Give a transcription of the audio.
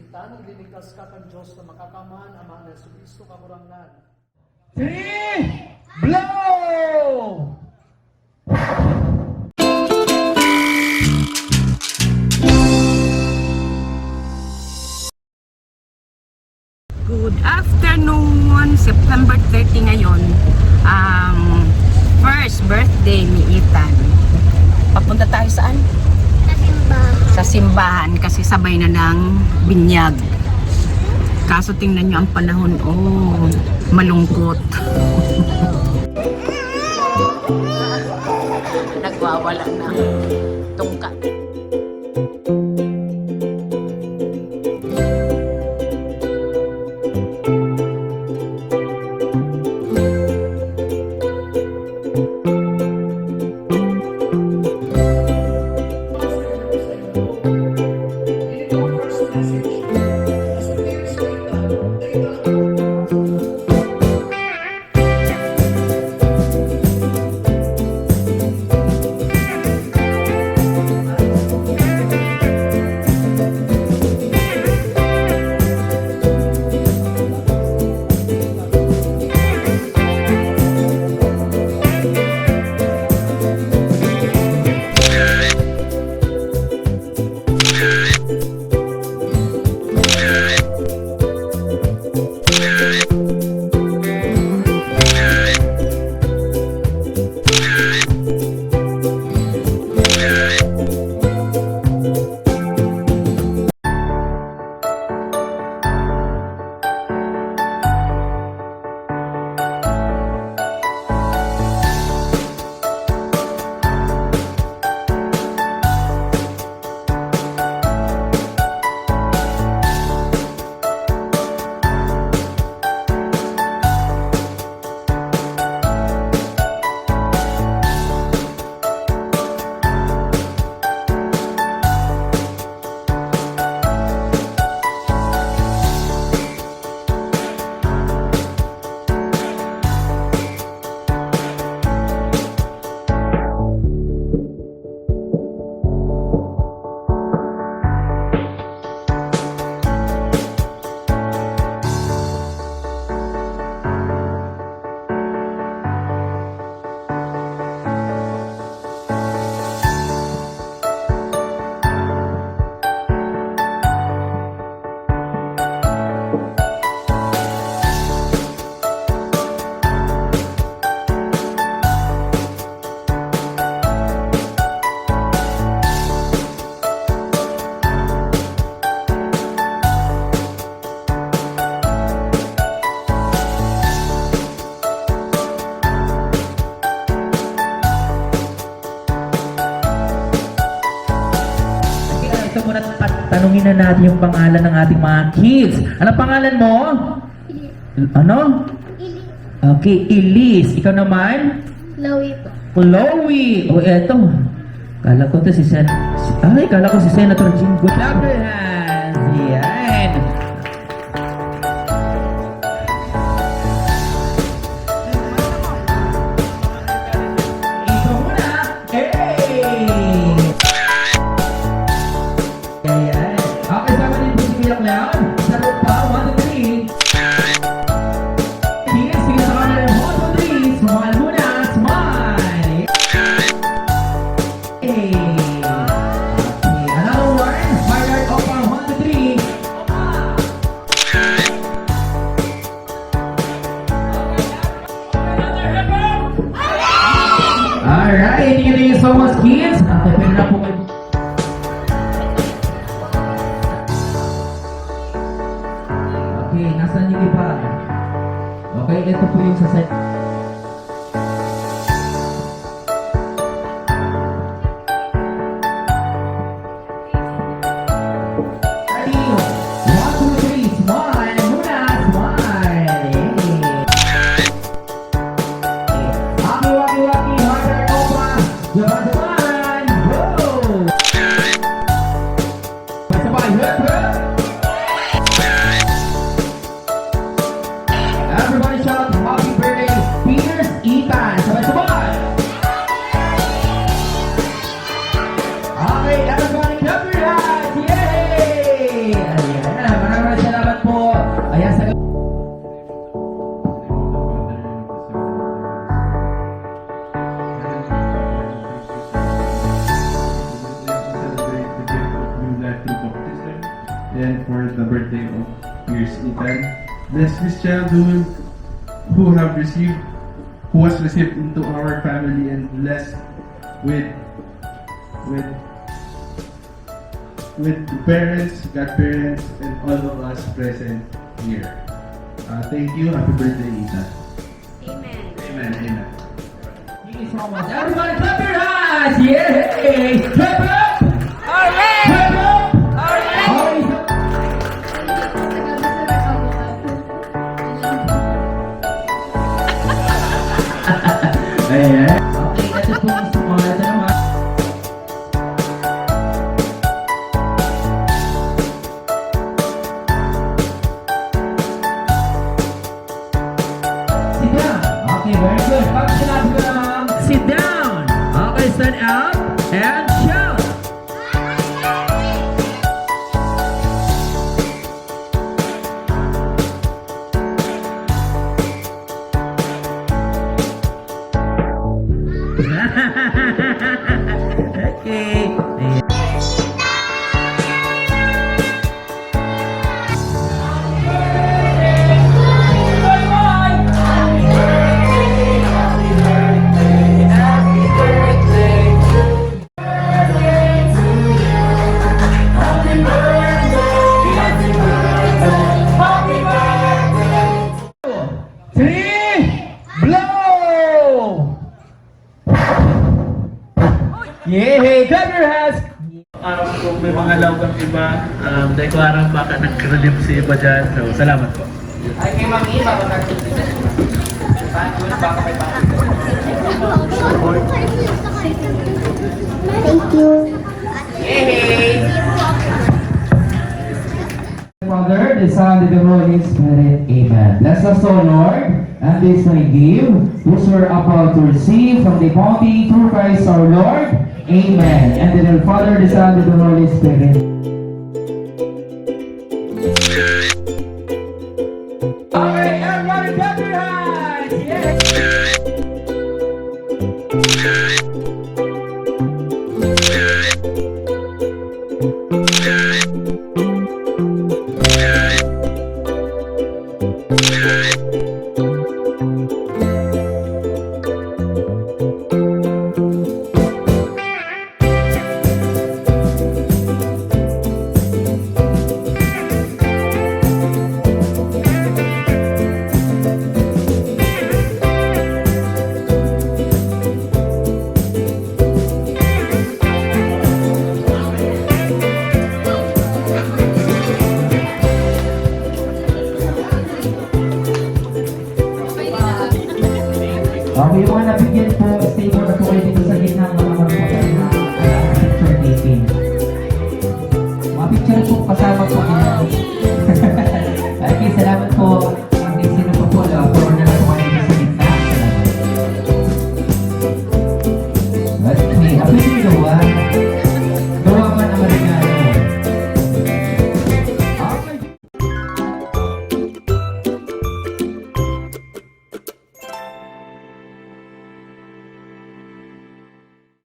Tani ililigtas ka kang Diyos na makakaman ang mga Jesucristo kakurangan. 3, blow! Good afternoon! September 30 ngayon. First birthday ni Ethan. Papunta tayo saan? Sa simbahan kasi sabay na ng binyag. Kaso tingnan nyo ang panahon. Oh, malungkot. Nagwawala na tungka. Ito muna, tanungin na natin yung pangalan ng ating mga kids. Ano pangalan mo? Ano? Okay, Elise. Ikaw naman? Chloe po. Chloe. O, eto. Kala ko to si kala ko si Senator Jim. Good job, your hands. Yan. Ito muna. Hey! Ayan. Okay, sama din po si Kuya Clown. Sa lupa, 1, 2, 3. Cheers, sige sa camera. 1, 2, 3. Smile muna. Smile. Hey. Okay, another one. Fire over. 1, 2, 3. Alright, thank you so much, kids. Okay, pwede na po kayo. Okay, nasaan yung iba? Okay, ito po yung sa set. Ready? 1, 2, 3, smile! Muna, smile! Waki, waki, waki, harder, over! Japan, go! Sabay, hip, hip! Everybody shout happy birthday and for the birthday of Pierce Ethan. Bless this child who was received into our family and blessed with parents, godparents, and all of us present here. Thank you. Happy birthday, Ethan. Amen. Amen. Amen. Thank you so much. Everybody clap your hands! Yay! Clap up! Hooray! Clap up! Hooray! Ayan. Okay, ito po ang mga ito naman. Sit down. Okay, very good. Pag sinabi ko naman, sit down. Okay, stand up and shout. Okay. Ayan. Three, blow! Yay! Clap your hands! Kung may mga lawgang iba, dahil ko aram baka nag-relieve si iba dyan. So, salamat po. Ay, kay Mami, baka Thank you. Father, the Son, and the Holy Spirit. Amen. Bless us, O Lord, and this may give, which we're about to receive from the bounty through Christ our Lord. Amen. And then the Father, the Son, and the Holy Spirit. Alright, everybody, clap your hands! Yeah. Okay, yung mga nabigyan po, stay po na po kayo dito sa gitna ng mga picture taking. Mga picture po kasama po.